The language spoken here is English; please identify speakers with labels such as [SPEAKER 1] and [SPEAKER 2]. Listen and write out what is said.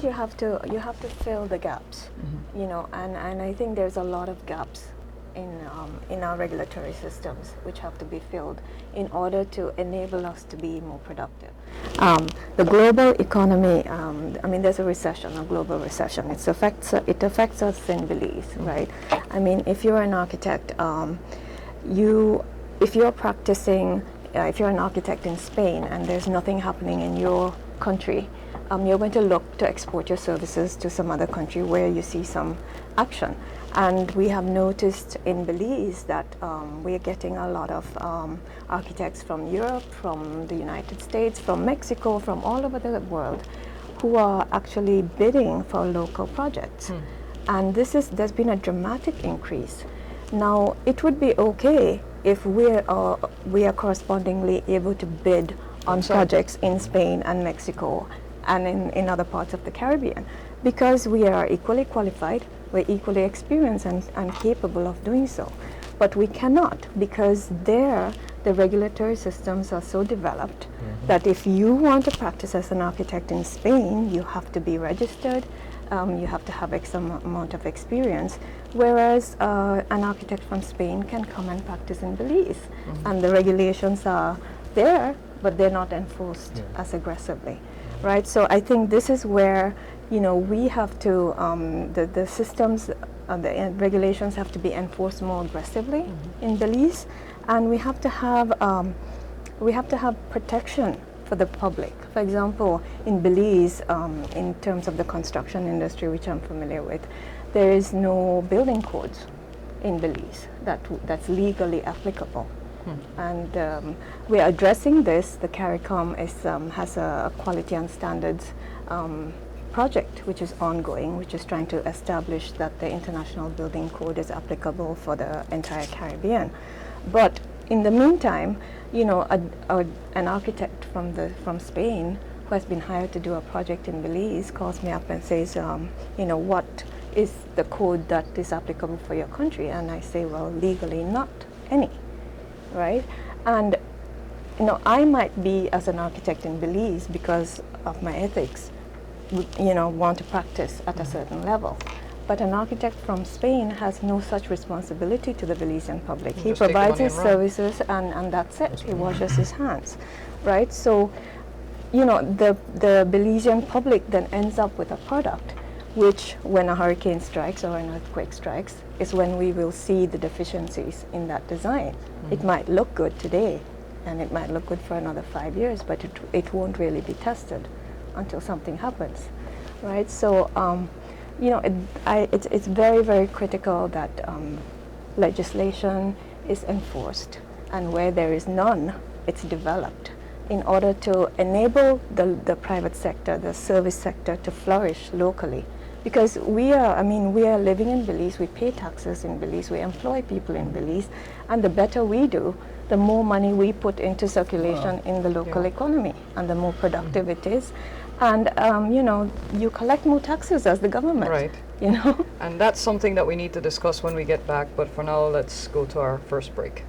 [SPEAKER 1] think you have to fill the gaps, you know, and I think there's a lot of gaps in our regulatory systems which have to be filled in order to enable us to be more productive. The global economy, I mean, there's a recession, a global recession. It affects us in Belize, right? I mean, if you're an architect, if you're practicing, if you're an architect in Spain and there's nothing happening in your country, you're going to look to export your services to some other country where you see some action. And we have noticed in Belize that we are getting a lot of architects from Europe, from the United States, from Mexico, from all over the world, who are actually bidding for local projects. And there's been a dramatic increase. Now, it would be okay if we are correspondingly able to bid on projects in Spain and Mexico and in other parts of the Caribbean, because we are equally qualified, we're equally experienced and capable of doing so. But we cannot, because there the regulatory systems are so developed that if you want to practice as an architect in Spain, you have to be registered, you have to have some amount of experience, whereas an architect from Spain can come and practice in Belize. And the regulations are there, but they're not enforced as aggressively, right? So I think this is where, you know, we have to, the systems, the regulations have to be enforced more aggressively in Belize, and we have to have protection for the public. For example, in Belize, in terms of the construction industry, which I'm familiar with, there is no building codes in Belize that's legally applicable. And we're addressing this. The CARICOM has a quality and standards project which is ongoing, which is trying to establish that the International Building Code is applicable for the entire Caribbean. But in the meantime, you know, an architect from Spain who has been hired to do a project in Belize calls me up and says, you know, what is the code that is applicable for your country? And I say, well, legally not any, right? And you know, I might be, as an architect in Belize, because of my ethics, you know, want to practice at a certain level. But an architect from Spain has no such responsibility to the Belizean public. He provides his services and that's it. He washes his hands, right? So, you know, the Belizean public then ends up with a product which, when a hurricane strikes or an earthquake strikes, is when we will see the deficiencies in that design. It might look good today, and it might look good for another 5 years, but it won't really be tested until something happens, right? So, you know, it's very, very critical that legislation is enforced, and where there is none, it's developed in order to enable the private sector, the service sector, to flourish locally. Because we are living in Belize, we pay taxes in Belize, we employ people in Belize, and the better we do, the more money we put into circulation in the local economy, and the more productive it is. And, you know, you collect more taxes as the government.
[SPEAKER 2] Right.
[SPEAKER 1] You know?
[SPEAKER 2] And that's something that we need to discuss when we get back, but for now, let's go to our first break.